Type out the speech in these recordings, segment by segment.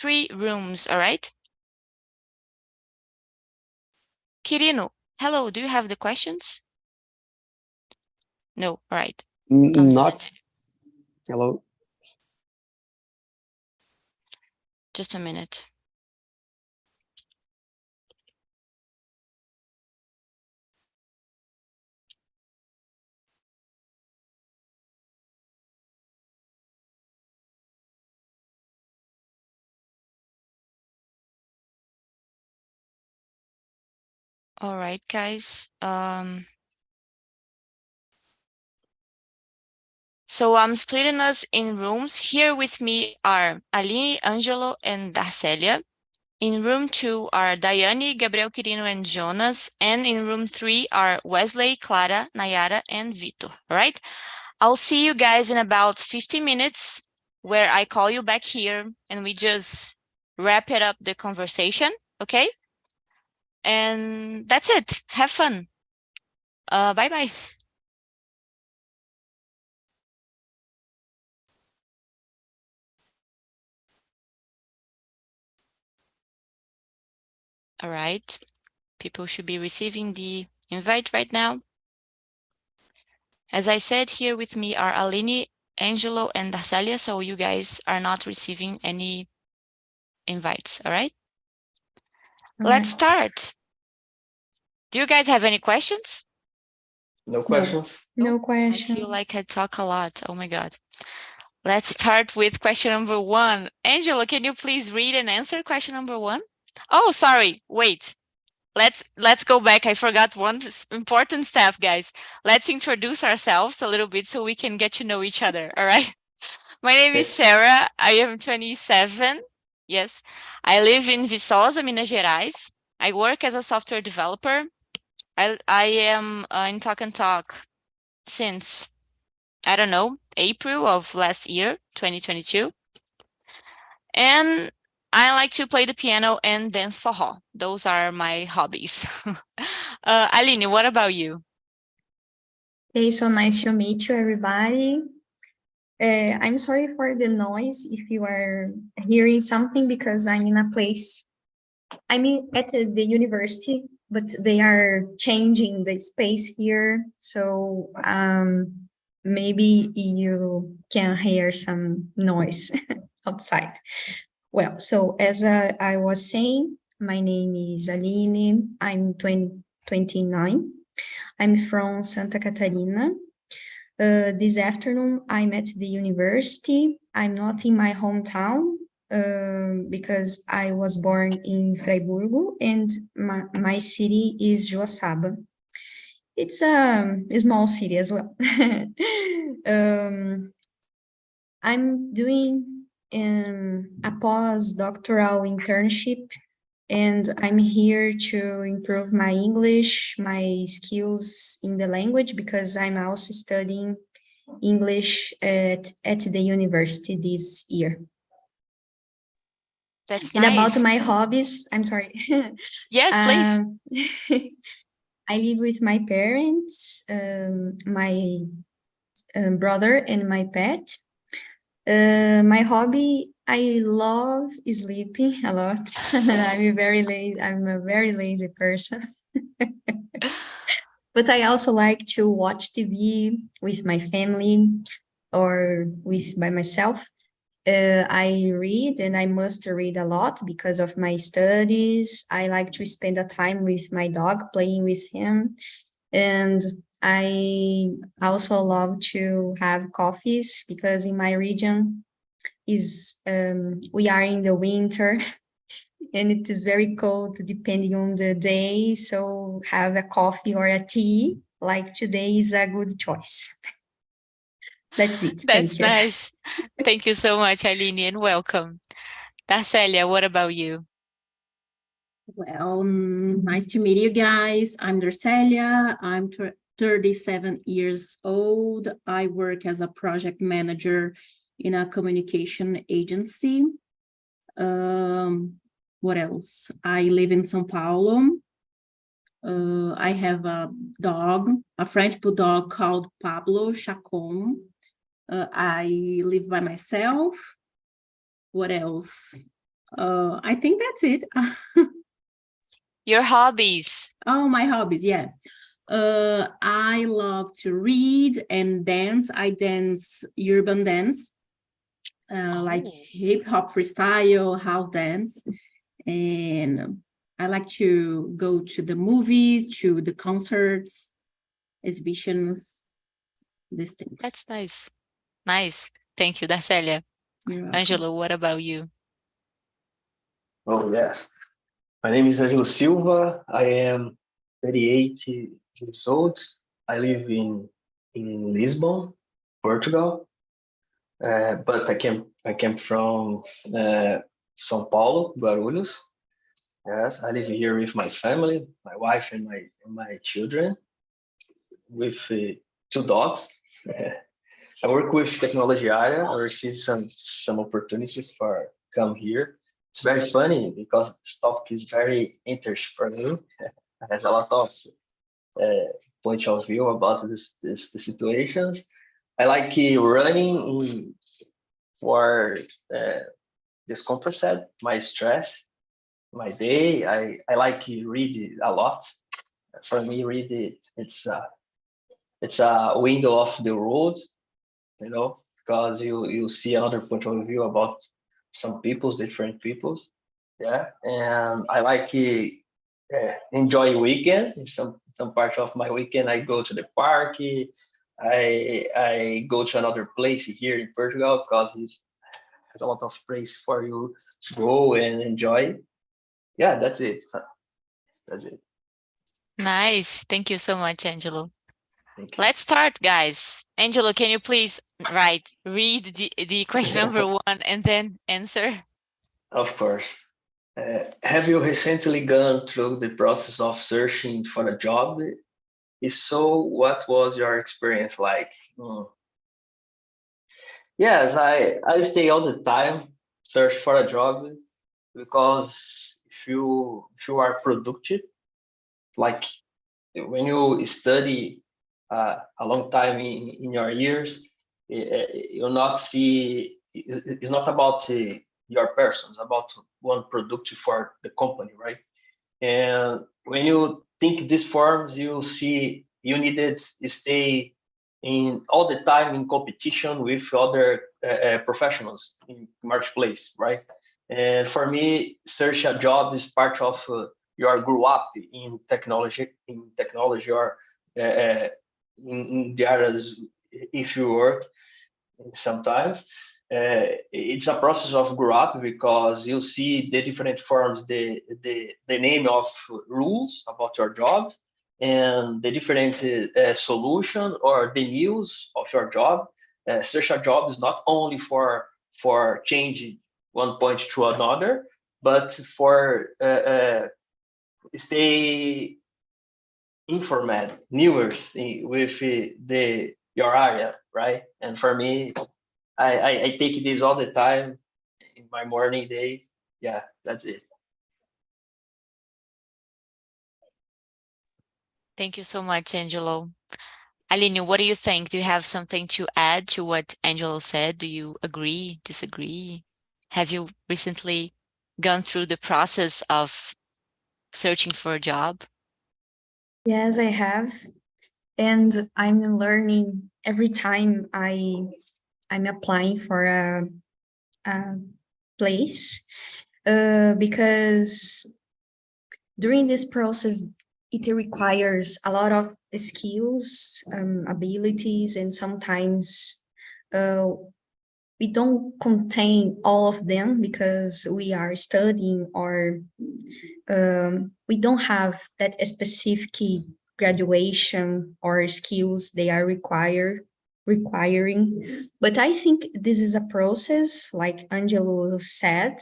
3 rooms, all right? Quirino, hello, do you have the questions? No, all right. Not. Hello. Just a minute. All right, guys. So I'm splitting us in rooms. Here with me are Aline, Angelo, and Darcelia. In room 2 are Daiane, Gabriel Quirino, and Jonas. And in room 3 are Wesley, Clara, Nayara, and Vito. All right? I'll see you guys in about 15 minutes where I call you back here and we just wrap it up the conversation, okay? And that's it. Have fun. Bye-bye. All right. People should be receiving the invite right now. As I said, here with me are Aline, Angelo, and Darcelia, so you guys are not receiving any invites, all right? Let's start. Do you guys have any questions? No questions. No questions. I feel like I talk a lot. Oh my God. Let's start with question number 1. Angelo, can you please read and answer question number 1? Oh, sorry. Wait. Let's go back. I forgot one important step, guys. Let's introduce ourselves a little bit so we can get to know each other. All right. My name is Sarah. I am 27. Yes. I live in Viçosa, Minas Gerais. I work as a software developer. I am in TALKNTALK since, I don't know, April of last year, 2022. And I like to play the piano and dance forró. Those are my hobbies. Aline, what about you? Okay, so nice to meet you, everybody. I'm sorry for the noise if you are hearing something because I'm in a place, at the university, but they are changing the space here. So maybe you can hear some noise outside. Well, so as I was saying, my name is Aline. I'm 29. I'm from Santa Catarina. This afternoon, I'm at the university. I'm not in my hometown because I was born in Freiburgo and my city is Joaçaba. It's a small city as well. I'm doing a postdoctoral internship and I'm here to improve my English, my skills in the language, because I'm also studying English at the university this year. That's and nice. About my hobbies, I'm sorry. Yes, please. I live with my parents, my brother and my pet. My hobby, I love sleeping a lot. I'm a very lazy person. But I also like to watch TV with my family or by myself. I read and I must read a lot because of my studies. I like to spend a time with my dog, playing with him. And I also love to have coffees because in my region we are in the winter and it is very cold depending on the day. So have a coffee or a tea like today is a good choice. That's it. That's Thank you. nice. Thank you so much, Aline, and welcome. Darcelia, what about you? Well, nice to meet you guys. I'm Darcelia. I'm 37 years old. I work as a project manager in a communication agency. What else? I live in São Paulo. I have a dog, a French bulldog called Pablo Chacon. I live by myself. What else? I think that's it. Your hobbies. Oh, my hobbies, yeah. I love to read and dance. I dance urban dance, like hip hop freestyle, house dance. And I like to go to the movies, to the concerts, exhibitions, these things. That's nice. Nice. Thank you, Darcelia. You're welcome. Angelo, what about you? Oh, yes. My name is Angelo Silva. I am 38 years old. I live in Lisbon, Portugal. But I came from São Paulo, Guarulhos. Yes, I live here with my family, my wife and my children, with 2 dogs. I work with technology area. I received some opportunities for come here. It's very funny because this topic is very interesting for me. It has a lot of point of view about the situations. I like running for this compensated my stress, my day. I like read a lot. For me, read it's a window of the world, because you see another point of view about some people's, different people's. Yeah, and I like enjoy weekend. In some part of my weekend, I go to the park. I go to another place here in Portugal because it has a lot of place for you to go and enjoy. Yeah, that's it. That's it. Nice. Thank you so much, Angelo. Thank you. Let's start, guys. Angelo, can you please read the question number 1 and then answer? Of course. Have you recently gone through the process of searching for a job? If so, what was your experience like? Yes, I stay all the time search for a job, because if you are productive, like when you study a long time in your years, you'll not see. It's not about your person. It's about one productive for the company, right? And when you think these forms, you see you needed to stay in all the time in competition with other professionals in marketplace, right? And for me, search a job is part of your grow up in technology, or in the areas if you work sometimes. It's a process of grow up, because you see the different forms, the name of rules about your job, and the different solution or the news of your job. Such a job is not only for changing one point to another, but for stay informed, news with your area, right? And for me, I take this all the time in my morning days. Yeah, that's it. Thank you so much, Angelo. Aline, what do you think? Do you have something to add to what Angelo said? Do you agree, disagree? Have you recently gone through the process of searching for a job? Yes, I have. And I'm learning every time I'm applying for a place, because during this process, it requires a lot of skills, abilities, and sometimes we don't contain all of them because we are studying, or we don't have that specific graduation or skills they are requiring. But I think this is a process, like Angelo said.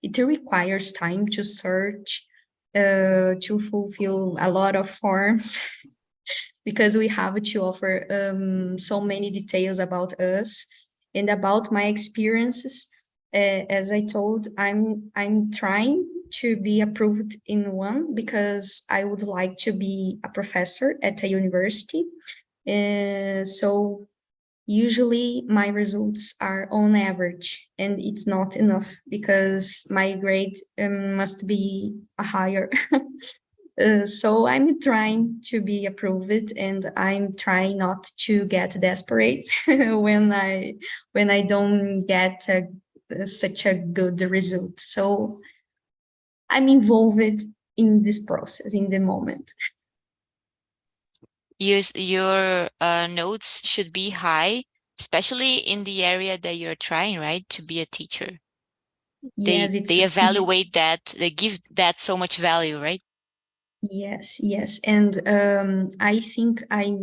It requires time to search, to fulfill a lot of forms, because we have to offer so many details about us and about my experiences. As I told, I'm trying to be approved in one, because I would like to be a professor at a university. So usually my results are on average, and it's not enough because my grade must be higher. So I'm trying to be approved, and I'm trying not to get desperate when I don't get such a good result. So I'm involved in this process in the moment. Your notes should be high, especially in the area that you're trying, right, to be a teacher. Yes, They evaluate that, they give that so much value, right? Yes, and I think I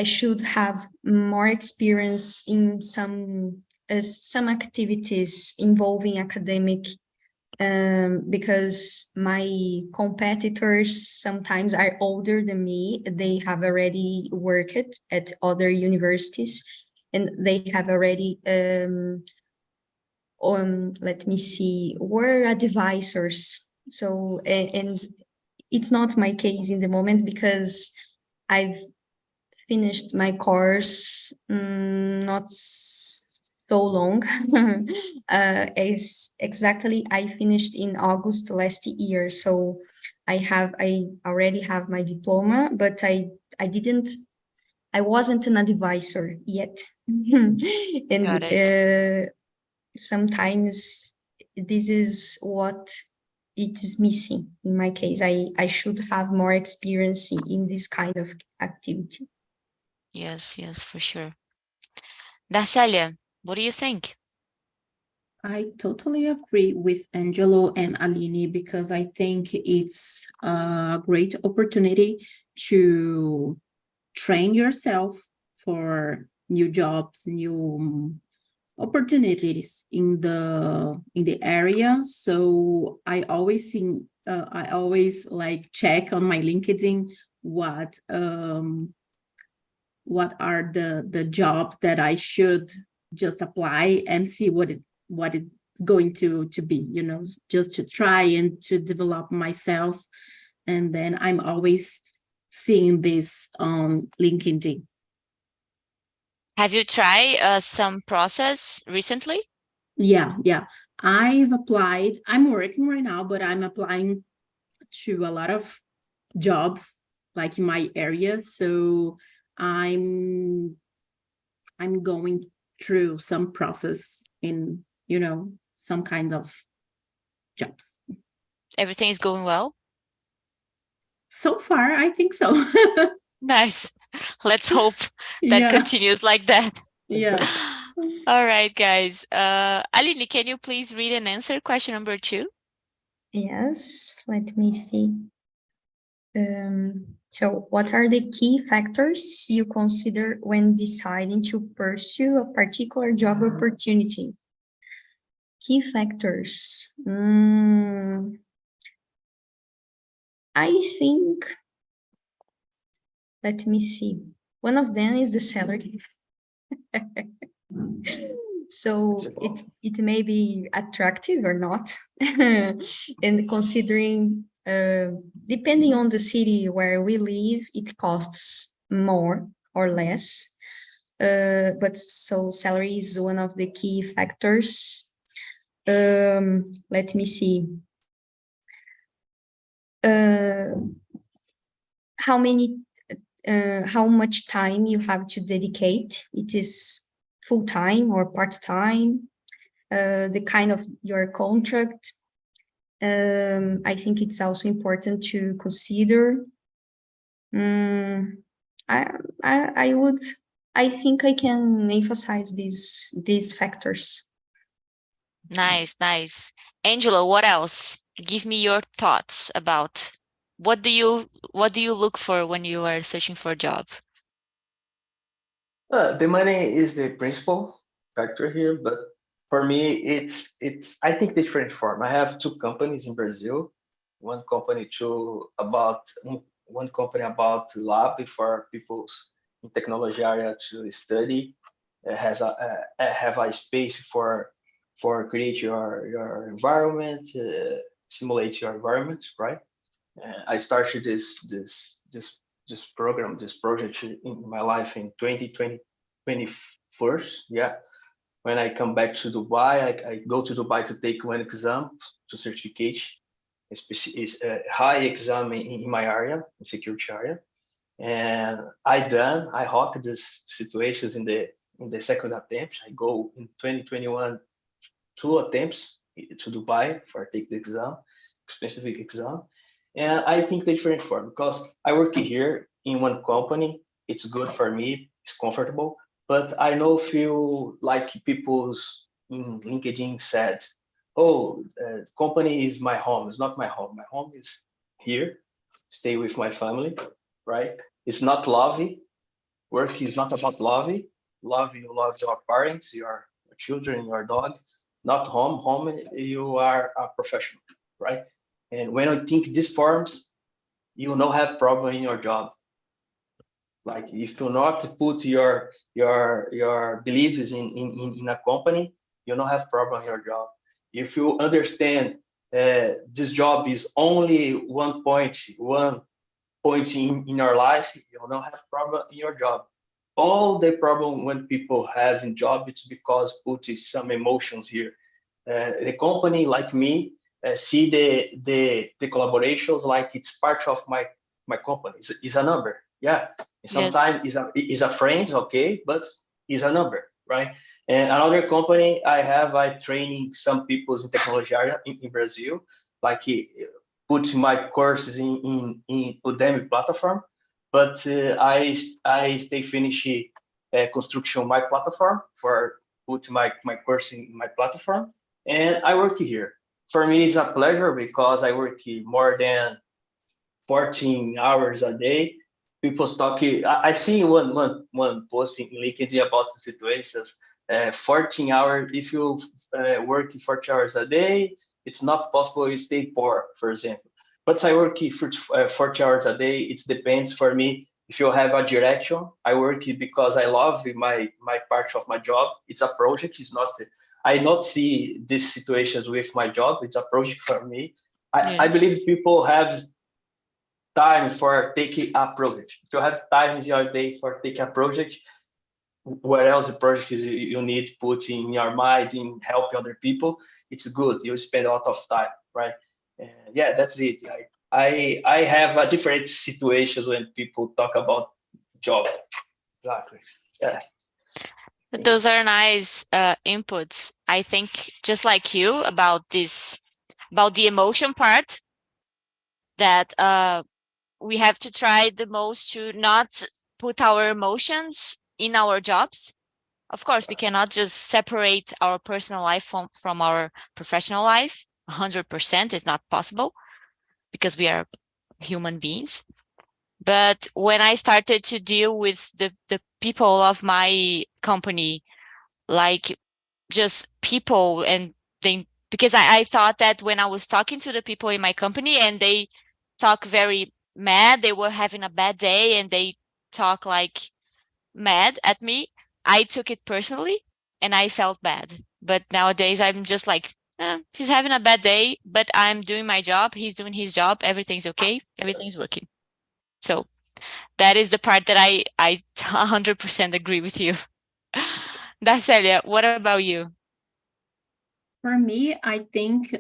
should have more experience in some activities involving academic, because my competitors sometimes are older than me. They have already worked at other universities, and they have already let me see, were advisors. So and it's not my case in the moment because I've finished my course not so long. Exactly, I finished in August last year, so I already have my diploma, but I wasn't an advisor yet. Got And it. sometimes this is what it is missing in my case. I should have more experience in this kind of activity. Yes, for sure. Darcelia, what do you think? I totally agree with Angelo and Aline because I think it's a great opportunity to train yourself for new jobs, new opportunities in the area. So I always like check on my LinkedIn what are the jobs that I should just apply and see what it's going to be, just to try and to develop myself. And then I'm always seeing this on LinkedIn. Have you tried some process recently? Yeah. I've applied. I'm working right now, but I'm applying to a lot of jobs like in my area. So I'm going through some process in, some kind of jobs. Everything is going well? So far, I think so. Nice. Let's hope that continues like that. Yeah. All right, guys. Aline, can you please read and answer question number 2? Yes, let me see. So what are the key factors you consider when deciding to pursue a particular job opportunity? Key factors. I think, let me see. One of them is the salary. So it may be attractive or not. And considering, depending on the city where we live, it costs more or less. But so salary is one of the key factors. Let me see. How much time you have to dedicate? It is full-time or part-time? The kind of your contract. I think it's also important to consider. I think I can emphasize these factors. Nice. Angelo, what else? Give me your thoughts about what do you look for when you are searching for a job? The money is the principal factor here, but for me, it's I think different form. I have 2 companies in Brazil. One company about lab for people in technology area to study. It has have a space for create your environment, simulate your environment, right? I started this program, this project in my life in 2020. 21st. Yeah. When I come back to Dubai, I go to Dubai to take one exam to certificate. It's a high exam in my area, in security area. And I hocked these situations in the second attempt. I go in 2021, 2 attempts to Dubai for take the exam, expensive exam. And I think the different for because I work here in one company. It's good for me. It's comfortable. But I know feel like people's in LinkedIn said, "Oh, company is my home. It's not my home. My home is here. Stay with my family, right? It's not lovey. Work is not about lovey. Love you love your parents, your children, your dog. Not home. Home you are a professional, right? And when I think these forms, you will not have problem in your job. Like if you not put your beliefs in a company, you don't have problem in your job. If you understand this job is only one point in your life, you don't have problem in your job. All the problem when people has in job, it's because put some emotions here. The company like me see the collaborations like it's part of my company. It's a number, yeah. Sometimes is a friend, okay, but it's a number, right? And another company I training some people in technology area in Brazil, like put my courses in Udemy platform, but I stay finish construction my platform for put my course in my platform, and I work here. For me, it's a pleasure because I work more than 14 hours a day. People talking. I see one post in LinkedIn about the situations. 14 hours. If you work 40 hours a day, it's not possible you stay poor, for example. But I work for 40 hours a day. It depends for me. If you have a direction, I work because I love my part of my job. It's a project. It's not. I not see these situations with my job. It's a project for me. I Yes. believe people have time for taking a project. If you have time in your day for taking a project, what else the project is you need to put in your mind and help other people, it's good. You spend a lot of time, right? And yeah, that's it. I have a different situations when people talk about job. Exactly. Yeah. Those are nice inputs. I think just like you about the emotion part, that we have to try the most to not put our emotions in our jobs. Of course, we cannot just separate our personal life from our professional life. 100% is not possible because we are human beings. But when I started to deal with the people of my company, like just people, and they, because I thought that when I was talking to the people in my company and they talk very mad, they were having a bad day and they talk like mad at me, I took it personally and I felt bad. But nowadays I'm just like, he's having a bad day, but I'm doing my job. He's doing his job. Everything's okay. Everything's working. So that is the part that I 100% agree with you. Dacelia, what about you? For me, I think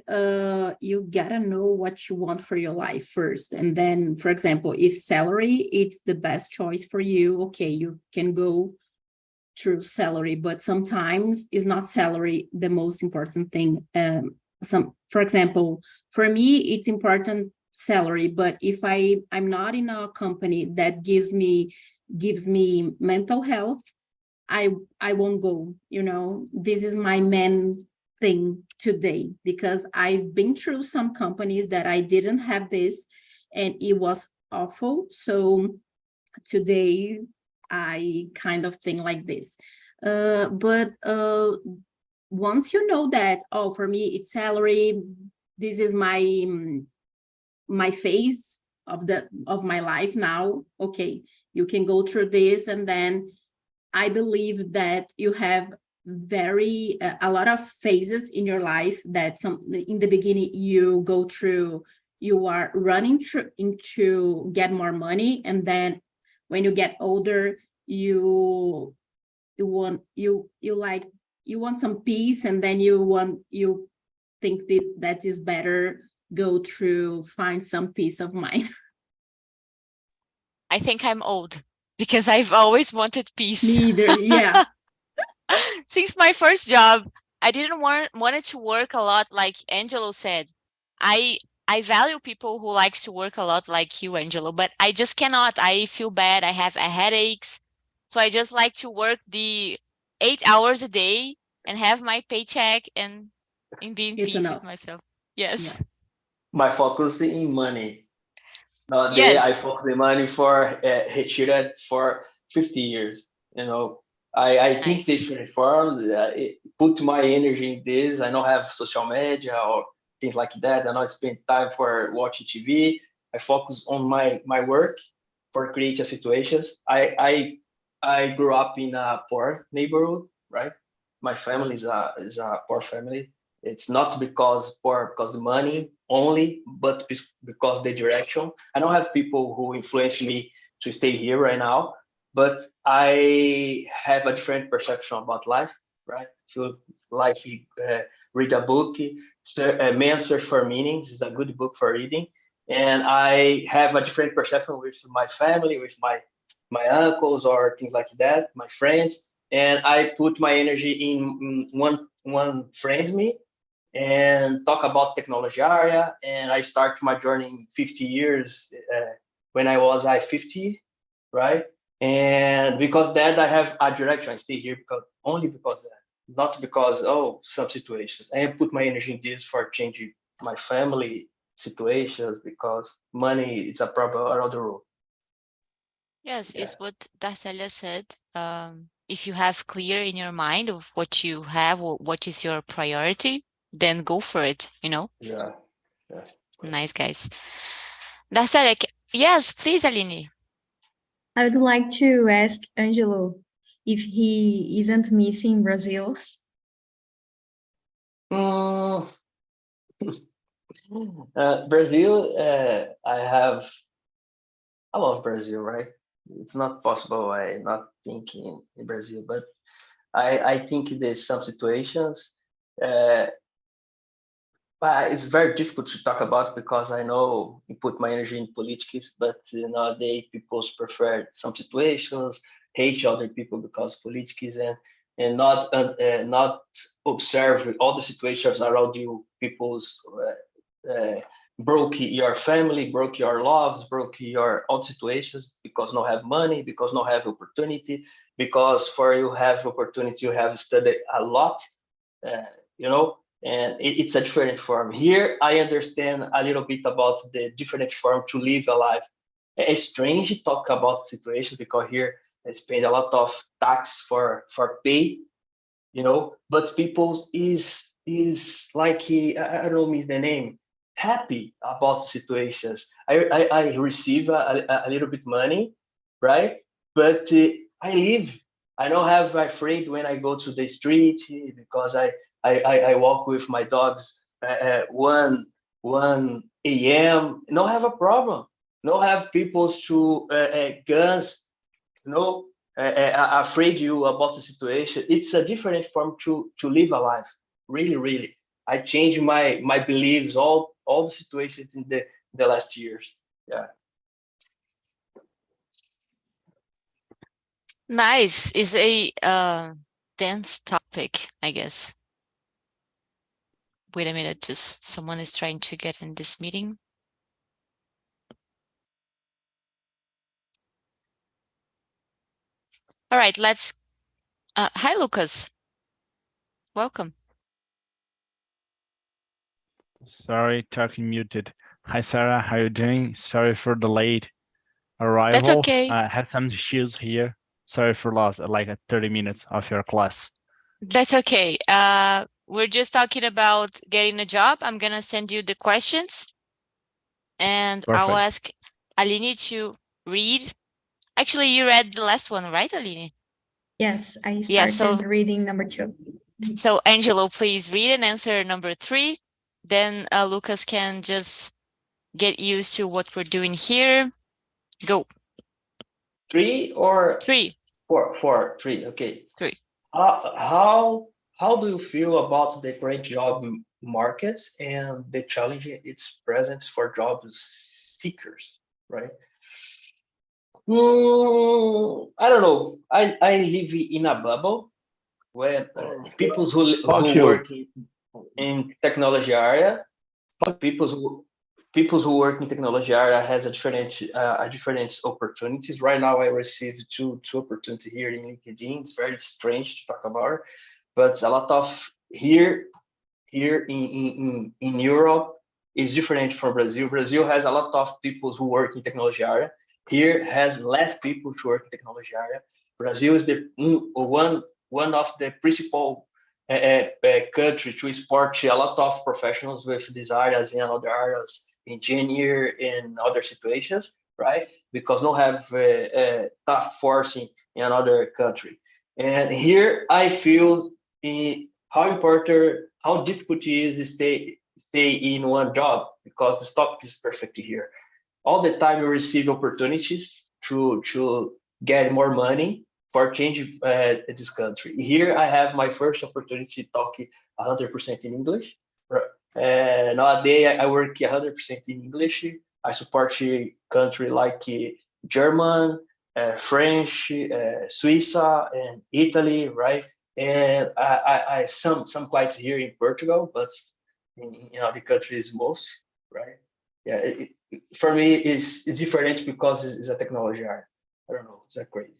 you gotta know what you want for your life first. And then, for example, if salary, it's the best choice for you, okay, you can go through salary, but sometimes is not salary the most important thing. For example, for me, it's important salary, but if I'm not in a company that gives me mental health, I won't go. This is my main thing today, because I've been through some companies that I didn't have this and it was awful. So today I kind of think like this. But once you know that, oh, for me it's salary, this is my phase of my life now, okay, you can go through this. And then I believe that you have a lot of phases in your life that in the beginning you go through, you are running to get more money, and then when you get older, you want some peace, and then you think that is better go through find some peace of mind. I think I'm old because I've always wanted peace. Neither, yeah. Since my first job, I didn't want it to work a lot, like Angelo said. I value people who likes to work a lot like you, Angelo, but I just cannot. I feel bad. I have headaches. So I just like to work the 8 hours a day and have my paycheck and be in It's peace enough. with myself. Yes. Yeah. My focus in money. Nowadays, Yes. I focus in money for retired for 50 years. You know, I think Nice. different forms. Put my energy in this. I don't have social media or things like that. I don't spend time for watching TV. I focus on my work for creative situations. I grew up in a poor neighborhood, right? My family is a poor family. It's not because poor because the money only, but because the direction. I don't have people who influence me to stay here right now, but I have a different perception about life, right? So like read a book, Man Search for Meanings is a good book for reading. And I have a different perception with my family, with my uncles or things like that, my friends. And I put my energy in one friend me and talk about technology area. And I start my journey in 50 years when I was 50, right? And because that I have a direction. I stay here only because that, not because some situations. I put my energy in this for changing my family situations because money is a problem around the world. Yes, Yeah. it's what Darcelia said. If you have clear in your mind of what you have or what is your priority, then go for it, you know? Yeah. Nice, guys. Darcelia, yes, please, Aline. I would like to ask Angelo if he isn't missing Brazil. Brazil, I love Brazil, right? It's not possible I not thinking in Brazil, but I think there's some situations, but it's very difficult to talk about because I know you put my energy in politics, but nowadays people prefer some situations, hate other people because politics and not observe all the situations around you, people's broke your family, broke your loves, broke your own situations because no have money, because no have opportunity, because for you have opportunity, you have studied a lot, you know, and it's a different form. Here, I understand a little bit about the different form to live a life. It's strange to talk about situations because here I spend a lot of tax for pay, you know, but people is like I don't know the name, happy about situations. I receive a little bit money, right? But I live. I don't have afraid when I go to the street because I walk with my dogs 1 a.m. No have a problem. No have people to guns, you know, afraid you about the situation. It's a different form to live a life. Really, really. I changed my beliefs, all the situations in the last years. Yeah. Nice. Is a dense topic, I guess. Wait a minute, just someone is trying to get in this meeting. All right, let's. Hi, Lucas. Welcome. Sorry, talking muted. Hi, Sarah. How are you doing? Sorry for the late arrival. That's okay. I have some issues here. Sorry for lost like 30 minutes of your class. That's okay. We're just talking about getting a job. I'm gonna send you the questions, and Perfect. I'll ask Aline to read. Actually, you read the last one, right, Aline? Yes, I started reading number 2. So, Angelo, please read and answer number 3. Then Lucas can just get used to what we're doing here. Go. 3 or 3. Three. Okay. 3. How do you feel about the current job markets and the challenge it's presents for job seekers, right? I don't know. I live in a bubble where people who work in technology area, people who work in technology area has a different opportunities. Right now, I received two opportunities here in LinkedIn. It's very strange to talk about, but a lot of here in Europe is different from Brazil. Brazil has a lot of people who work in technology area. Here has less people to work in technology area. Brazil is the one of the principal country to export a lot of professionals with these areas in other areas, engineer in other situations, right? Because no have task force in another country. And here I feel how important, how difficult it is to stay in one job because the stock is perfect here. All the time you receive opportunities to get more money for change this country. Here I have my first opportunity to talk 100% in English. Nowadays I work 100% in English. I support a country like German, French, Swiss, and Italy, right? And I some clients here in Portugal, but in other countries most, right? Yeah, for me it's different because it's a technology art. I don't know, it's that crazy.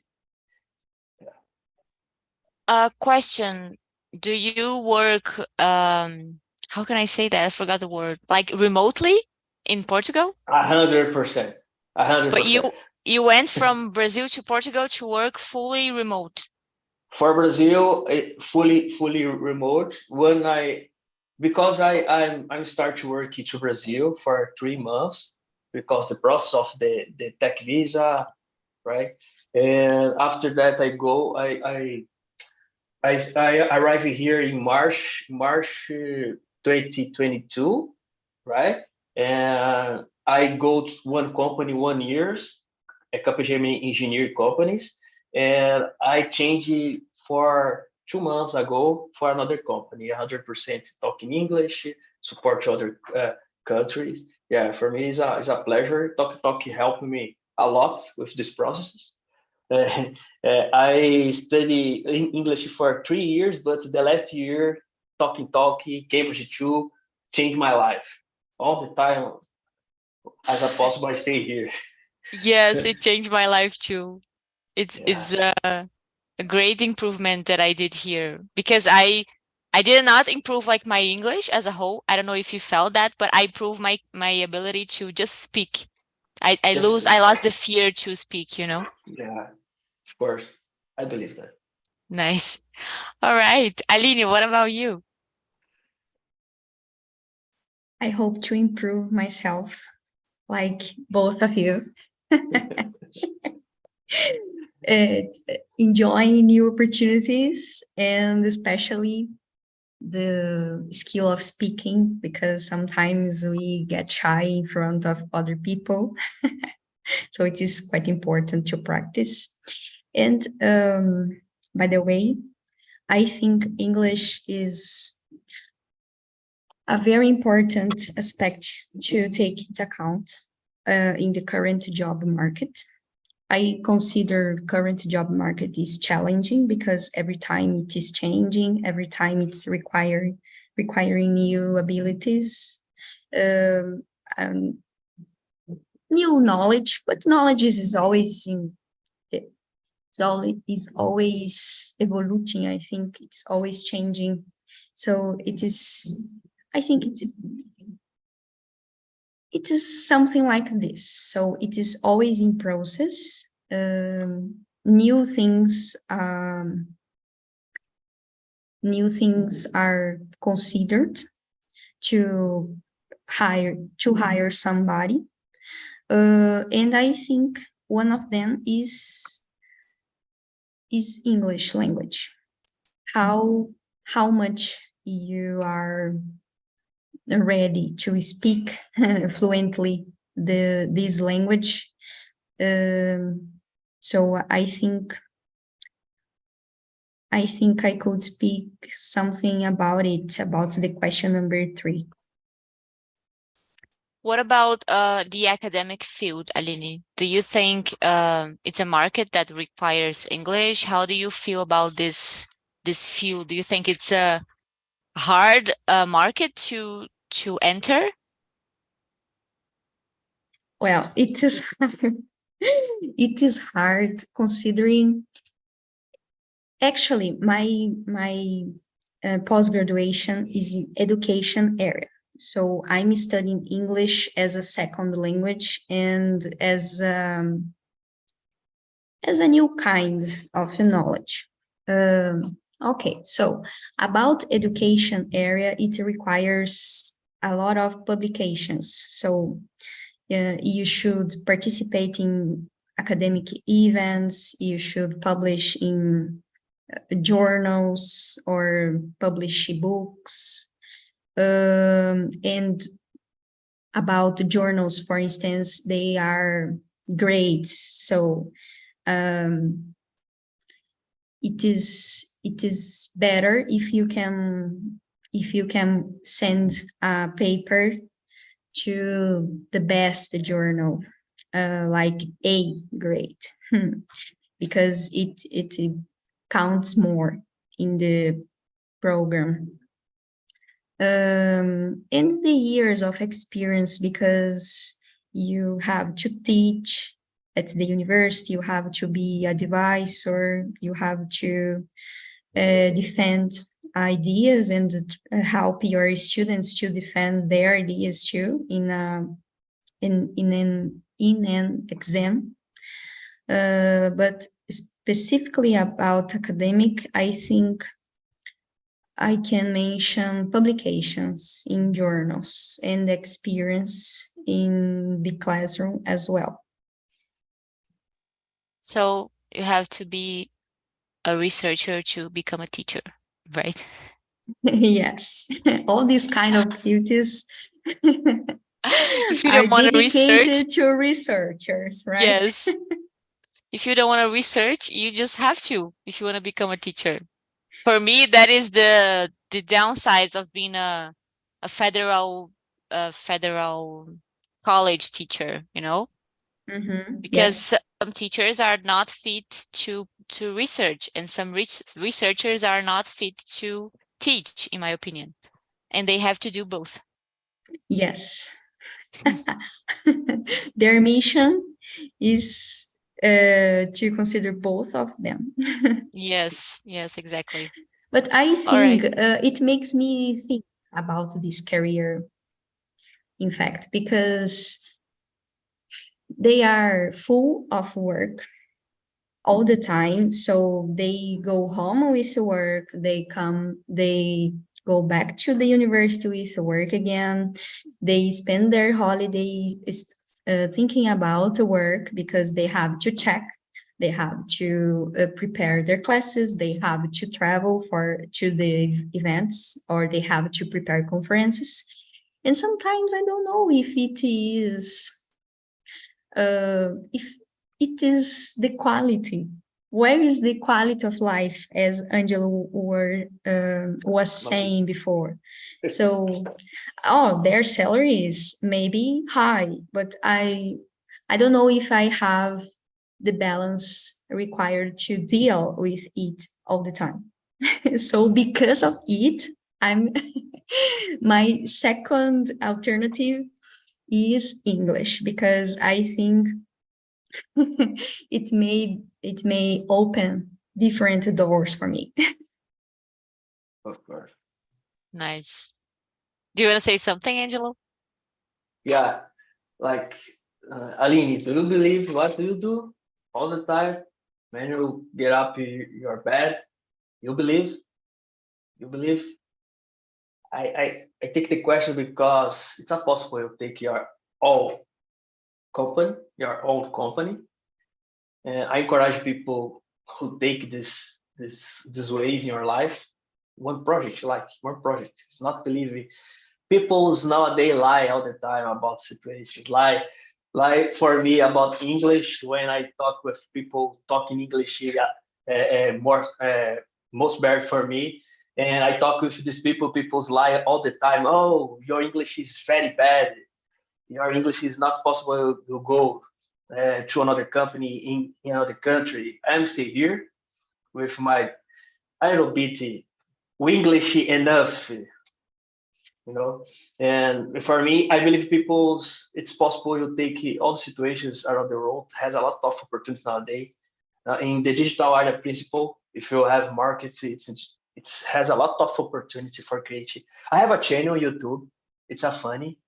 Question: do you work? How can I say that? I forgot the word. Like remotely in Portugal? 100%. 100%. But you went from Brazil to Portugal to work fully remote. For Brazil, fully remote. Because I'm start to work to Brazil for 3 months because the process of the tech visa, right? And after that I arrived here in March 2022, right? And I go to one company 1 year, a Capgemini engineer companies, and I changed for 2 months ago for another company, 100% talking English, support other countries. Yeah, for me it's a pleasure. TALKNTALK helped me a lot with this process. I study English for 3 years, but the last year, TALKNTALK, Cambridge 2, changed my life. All the time, as a possible, I stay here. Yes, it changed my life too. It's a great improvement that I did here because I did not improve like my English as a whole. I don't know if you felt that, but I improved my ability to just speak. I lost the fear to speak, you know? Yeah, of course. I believe that. Nice. All right. Aline, what about you? I hope to improve myself like both of you. Enjoying new opportunities and especially the skill of speaking because sometimes we get shy in front of other people. So it is quite important to practice. And by the way, I think English is a very important aspect to take into account in the current job market. I consider current job market is challenging because every time it is changing, every time it's requiring new abilities, and new knowledge. But knowledge is always evolving. I think it's always changing. So it is. I think it is something like this. So it is always in process. New things are considered to hire somebody, and I think one of them is English language. How much you are ready to speak fluently this language. So I think I think I could speak something about it, about the question number 3. What about the academic field, Aline? Do you think it's a market that requires English? How do you feel about this field? Do you think it's a hard market to enter? Well, it is it is hard considering. Actually, my post-graduation is in education area. So I'm studying English as a second language and as a new kind of knowledge. Okay, so about education area, it requires a lot of publications. So you should participate in academic events, you should publish in journals or publish books. And about the journals, for instance, they are grades. So it is better if you can send a paper to the best journal, like A grade, because it counts more in the program. And the years of experience, because you have to teach at the university, you have to be a advisor, you have to defend ideas and help your students to defend their ideas too in an exam. But specifically about academic, I think I can mention publications in journals and experience in the classroom as well. So you have to be a researcher to become a teacher, right? Yes, all these kind of duties If you are don't want to research, dedicated to researchers, right? yes. If you don't want to research, you just have to, if you want to become a teacher. For me, that is the downsides of being a federal college teacher, you know, because Yes. some teachers are not fit to research, and some researchers are not fit to teach, in my opinion, and they have to do both. Yes. Their mission is to consider both of them. Yes, exactly. But I right. think it makes me think about this career, in fact, because they are full of work all the time. So they go home with work, they go back to the university with work again. They spend their holidays thinking about work because they have to check, they have to prepare their classes, they have to travel to the events, or they have to prepare conferences. And sometimes I don't know if it is the quality. Where is the quality of life, as Angela was saying before? So, their salary is maybe high, but I don't know if I have the balance required to deal with it all the time. So because of it, my second alternative is English, because I think it may open different doors for me. Of course. Nice. Do you want to say something, Angelo? Yeah, like Aline, do you believe what do you do all the time when you get up your bed? You believe? You believe? I take the question because it's not possible you take your own company. And I encourage people who take this ways in your life. One project. It's not believing. People's nowadays lie all the time about situations. Lie for me about English when I talk with people talking English more most bad for me. And I talk with these people, people's lie all the time. Oh, your English is very bad. Your English is not possible to go to another company in another country. I'm still here with my, I don't know, bit English enough, And for me, I believe it's possible to take all the situations around the world. Has a lot of opportunities nowadays. In the digital area principle, if you have markets, it has a lot of opportunity for creating. I have a channel on YouTube. It's a funny,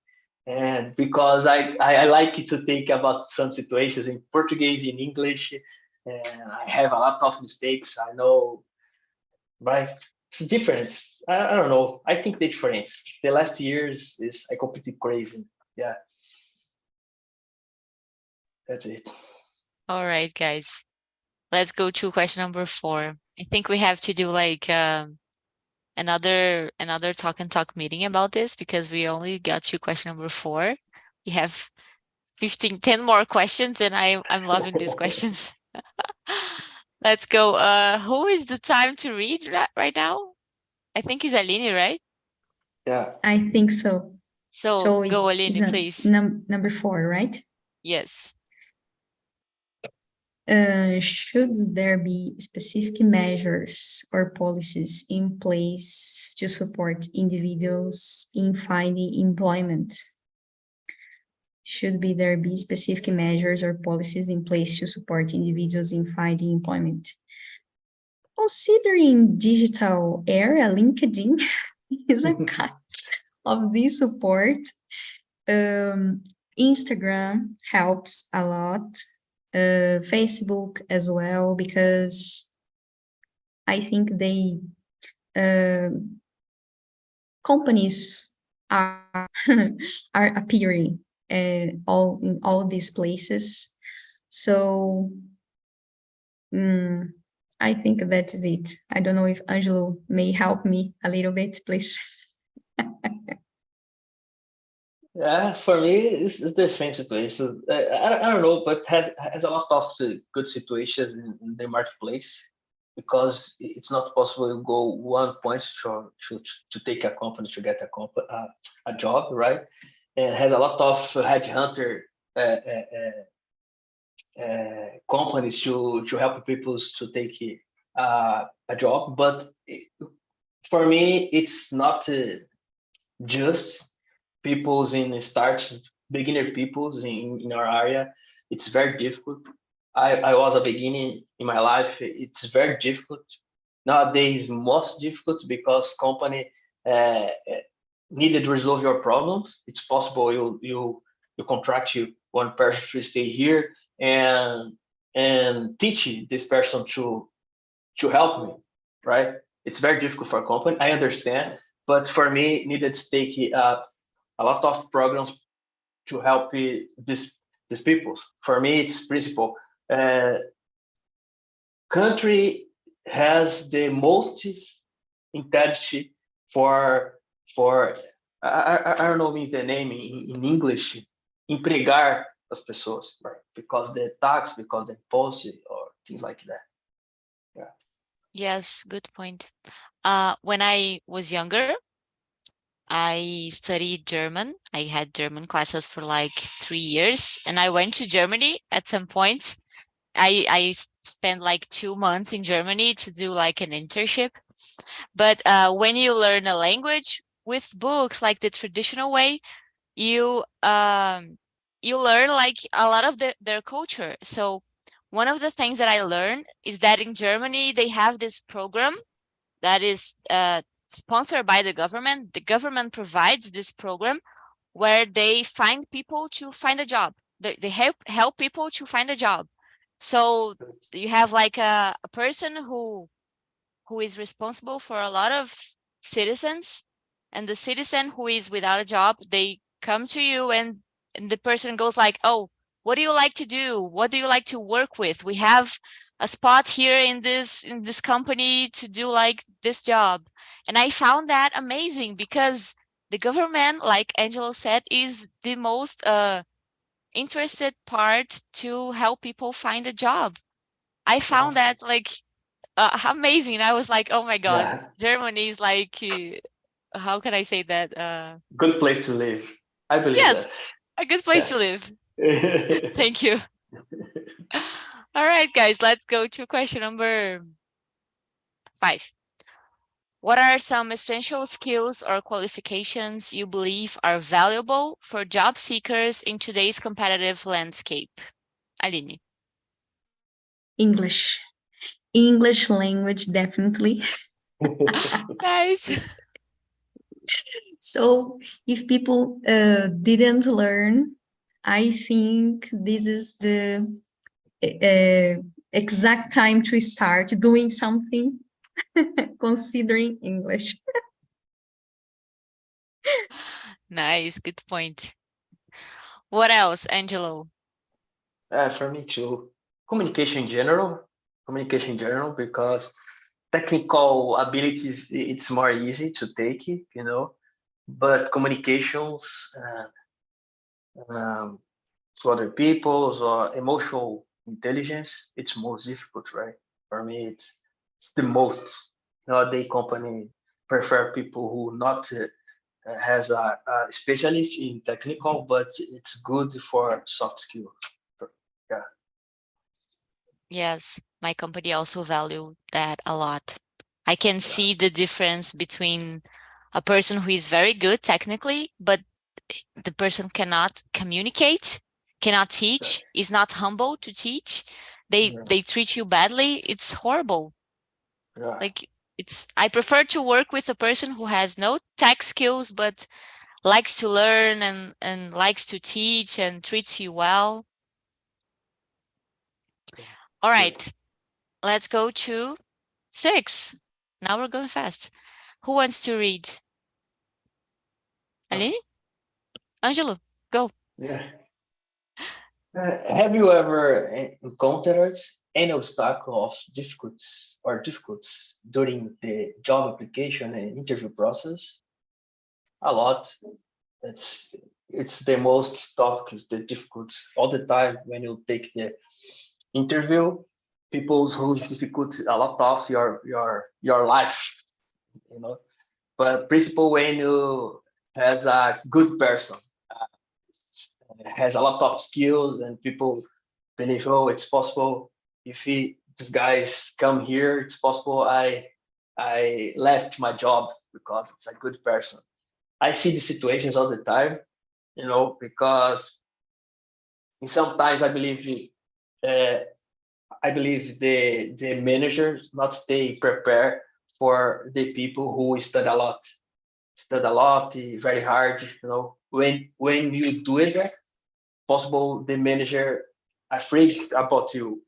and because I like to think about some situations in Portuguese, in English, and I have a lot of mistakes. I know, right? It's different. I don't know. I think the difference. The last years is completely crazy. Yeah. That's it. All right, guys. Let's go to question number 4. I think we have to do like another talk and talk meeting about this because we only got to question number 4. We have 10 more questions, and I'm loving these questions. Let's go. Who is the time to read right now? I think it's Aline, right? Yeah. I think so. So go, it's Aline, please. number 4, right? Yes. Should there be specific measures or policies in place to support individuals in finding employment? Should there be specific measures or policies in place to support individuals in finding employment? Considering digital area, LinkedIn is a kind of this support. Instagram helps a lot. Facebook as well, because I think companies are appearing in all these places. So I think that is it. I don't know if Angelo may help me a little bit, please. Yeah, for me, it's the same situation. I don't know, but has a lot of good situations in the marketplace, because it's not possible to go one point to take a company to get a job, right? And has a lot of headhunter companies to help people to take a job. But for me, it's not just people's in beginner people's in our area. It's very difficult. I was a beginning in my life. It's very difficult nowadays. Most difficult because company needed to resolve your problems. It's possible you contract one person to stay here and teach this person to help me, right? It's very difficult for a company. I understand, but for me, needed to take a lot of programs to help these people. For me, it's principle. Country has the most intelligence for I don't know means the name in English, empregar as pessoas, right? Because the tax, because the impost or things like that. Yeah. Yes, good point. When I was younger, I studied German. I had German classes for like 3 years, and I went to Germany at some point. I spent like 2 months in Germany to do like an internship. But when you learn a language with books, like the traditional way, you learn like a lot of their culture. So one of the things that I learned is that in Germany, they have this program that is sponsored by the government. The government provides this program where they find people to find a job. They help people to find a job. So you have like a person who is responsible for a lot of citizens, and the citizen who is without a job, they come to you and the person goes like, oh, what do you like to do? What do you like to work with? We have a spot here in this company to do like this job. And I found that amazing because the government, like Angelo said, is the most interested part to help people find a job. I found that like amazing. I was like, oh my God, Yeah. Germany is like, how can I say that? Good place to live. I believe Yes, that. a good place to live. Thank you. All right, guys, let's go to question number 5. What are some essential skills or qualifications you believe are valuable for job seekers in today's competitive landscape? Aline. English. English language, definitely. Nice. So if people didn't learn, I think this is the exact time to start doing something, considering English. Nice, good point. What else, Angelo? For me too. Communication in general, because technical abilities, it's more easy to take it, but communications to other people's or emotional intelligence, it's most difficult, right? For me, it's the most. Nowadays, company prefer people who not has a specialist in technical, but it's good for soft skill. Yeah. Yes, my company also value that a lot. I can see the difference between a person who is very good technically, but the person cannot communicate, cannot teach, is not humble to teach. They treat you badly. It's horrible. Yeah. Like I prefer to work with a person who has no tech skills but likes to learn and likes to teach and treats you well. All right, let's go to 6. Now we're going fast. Who wants to read? Aline? Angelo, go. Yeah. Have you ever encountered any obstacle of difficulties during the job application and interview process? A lot. It's the most topic, the difficult all the time when you take the interview. People who's difficult a lot of your life, But principal when you has a good person, has a lot of skills, and people believe, oh, it's possible. If these guys come here, it's possible. I left my job because it's a good person. I see the situations all the time, because sometimes I believe the managers not stay prepared for the people who study a lot, very hard. When you do it, possible the manager afraid about you.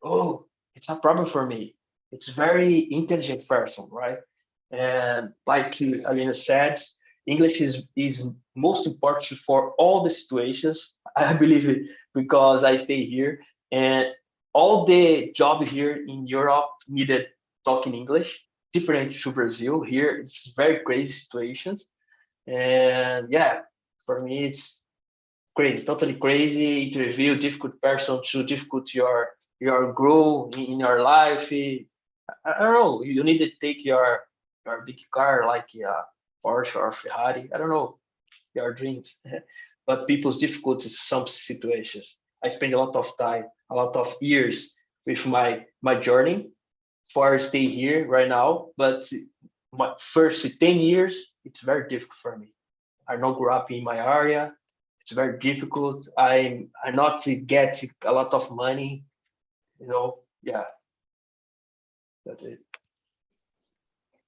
Oh, it's a problem for me. It's very intelligent person, right? And like Alina said, English is most important for all the situations. I believe it because I stay here, and all the job here in Europe needed talking English. Different to Brazil. Here it's very crazy situations, and yeah, for me it's crazy, totally crazy. Interview difficult person to difficult your growth in your life. I don't know. You need to take your big car like a Porsche or Ferrari. I don't know your dreams, but people's difficulties some situations. I spend a lot of time, a lot of years with my journey for stay here right now. But my first 10 years, it's very difficult for me. I not grow up in my area. It's very difficult. I not get a lot of money. Yeah, that's it.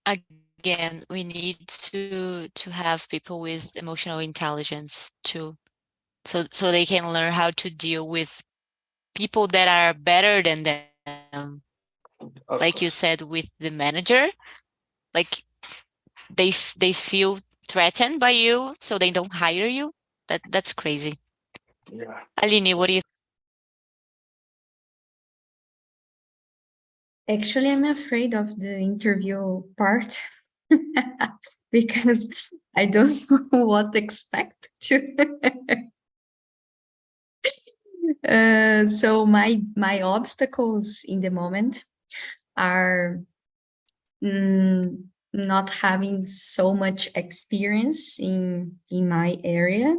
Again, we need to have people with emotional intelligence too, so they can learn how to deal with people that are better than them. Of Like you course. said with the manager, like they feel threatened by you, so they don't hire you. That's crazy. Yeah. Aline, what do you? Actually, I'm afraid of the interview part because I don't know what to expect to. So my obstacles in the moment are not having so much experience in my area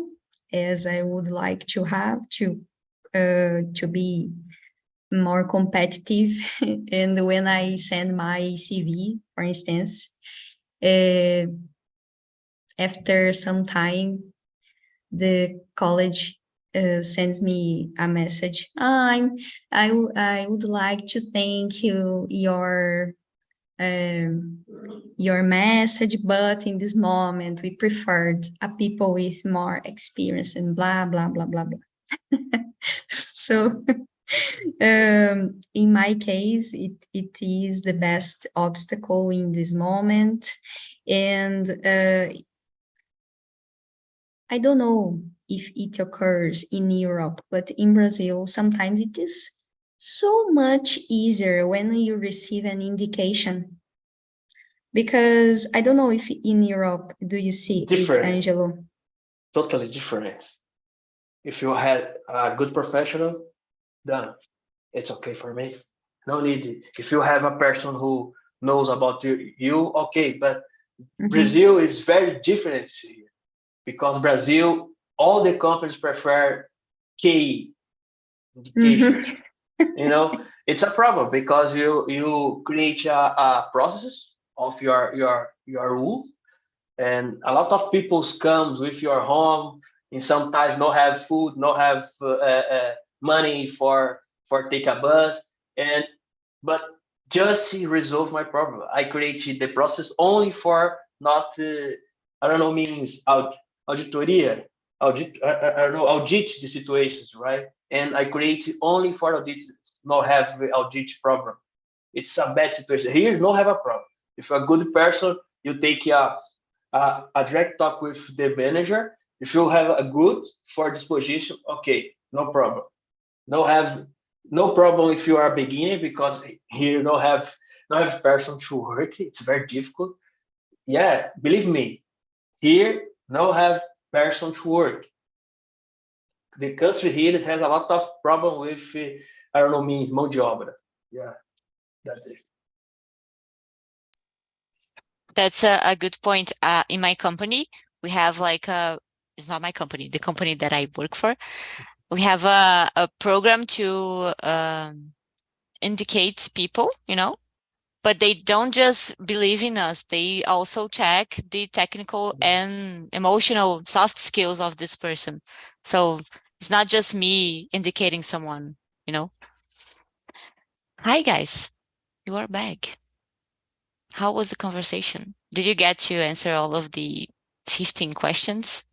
as I would like to have to be more competitive. And when I send my CV, for instance, after some time, the college sends me a message. I would like to thank you your message, but in this moment we preferred a people with more experience and blah blah blah blah blah. So in my case, it is the best obstacle in this moment, and I don't know if it occurs in Europe, but in Brazil, sometimes it is so much easier when you receive an indication. Because I don't know if in Europe, do you see Different. it, Angelo? Totally different. If you had a good professional, done. It's okay for me. No need. If you have a person who knows about you, okay. But Brazil is very different here, because Brazil, all the companies prefer K indication. You know, it's a problem because you create a process of your rule, and a lot of people comes with your home, and sometimes no have food, no have money for take a bus, but just to resolve my problem, I created the process only for not I don't know, means auditoria, I don't know, audit the situations, right? And I create only for audit, not have audit problem. It's a bad situation here. No have a problem. If you're a good person, you take a direct talk with the manager. If you have a good for this position, okay, no problem. No problem if you are a beginner, because here no have person to work. It's very difficult. Yeah, believe me, here no have person to work. The country here has a lot of problem with I don't know, means mão de obra. Yeah, that's it. That's a good point. In my company, we have like it's not my company, the company that I work for. We have a program to indicate people, you know, but they don't just believe in us. They also check the technical and emotional soft skills of this person. So it's not just me indicating someone, you know. Hi, guys. You are back. How was the conversation? Did you get to answer all of the 15 questions?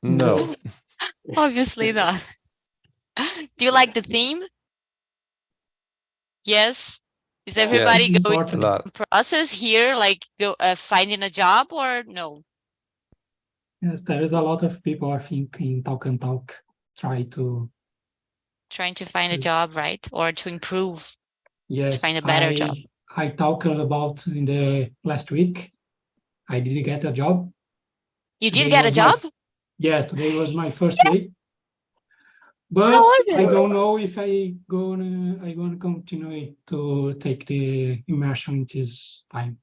No. Obviously not. Do you like the theme? Yes. Is everybody Yes, going a through lot. the process here, like finding a job, or no? Yes, there is a lot of people, I think, in TALKNTALK trying to Find a job, right? Or to improve, to find a better job. I talked about in the last week. I did get a job. You Today did get a was job? Yes, today was my first day. But How was it? I don't know if I gonna continue to take the immersion this time.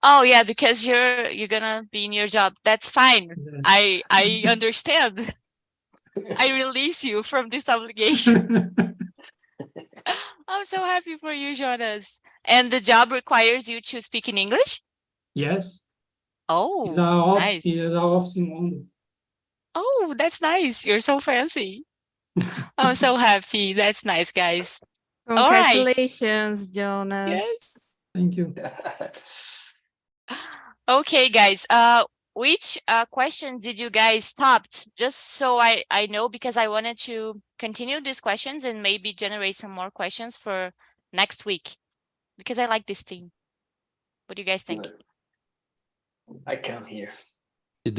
Oh yeah, because you're gonna be in your job. That's fine. Yes. I understand. I release you from this obligation. I'm so happy for you, Jonas. And the job requires you to speak in English? Yes. Oh, nice. It's our office in London. Oh, that's nice. You're so fancy. I'm so happy. That's nice, guys. All right. Congratulations, Jonas. Yes. Thank you. Okay, guys. Which questions did you guys stopped? Just so I know, because I wanted to continue these questions and maybe generate some more questions for next week, because I like this theme. What do you guys think? I come here. In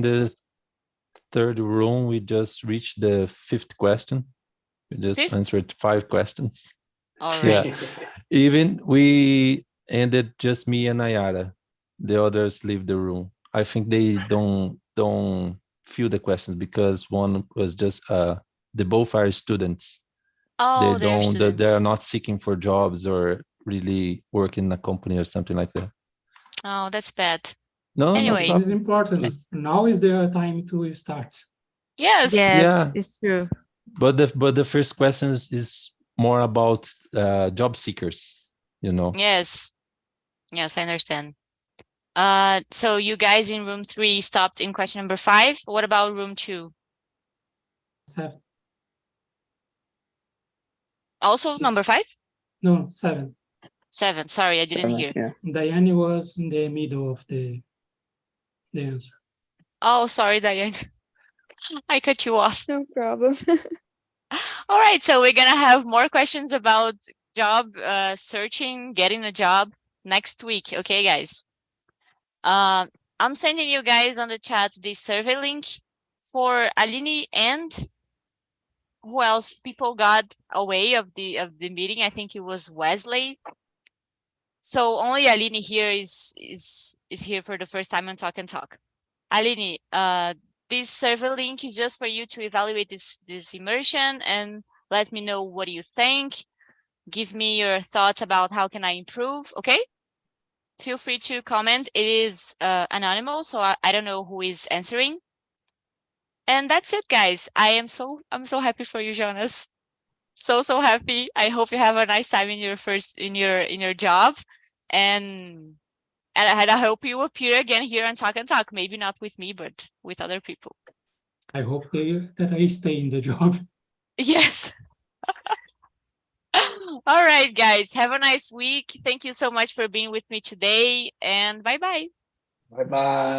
the third room, we just reached the fifth question. We just answered 5 questions. All right. Yeah. Even we ended just me and Nayara. The others leave the room. I think they don't feel the questions because one was just they both are students. Oh, They they're don't, they are students. not seeking for jobs or really work in a company or something like that. Oh, that's bad. No, no Anyway. This is problem. important. Just- Now is the time to start. Yes. Yes, Yeah. it's true. But the first question is more about job seekers, you know. Yes. Yes, I understand. So you guys in room 3 stopped in question number 5. What about room 2? Seven. Also number 5? No, 7. 7. Sorry, I didn't hear. Yeah. Diane was in the middle of the answer. Oh, sorry, Diane. I cut you off. No problem. All right, so we're gonna have more questions about job searching, getting a job next week. Okay, guys. I'm sending you guys on the chat the survey link for Aline and who else? People got away of the meeting. I think it was Wesley. So only Aline here is here for the first time on Talk and Talk. Aline, this survey link is just for you to evaluate this immersion and let me know what you think. Give me your thoughts about how can I improve, okay? Feel free to comment. It is anonymous, so I don't know who is answering. And that's it, guys. I'm so happy for you, Jonas. So happy. I hope you have a nice time in your job, and I hope you appear again here on Talk and Talk. Maybe not with me, but with other people. I hope that I stay in the job. Yes. All right, guys. Have a nice week. Thank you so much for being with me today, and bye-bye. Bye bye.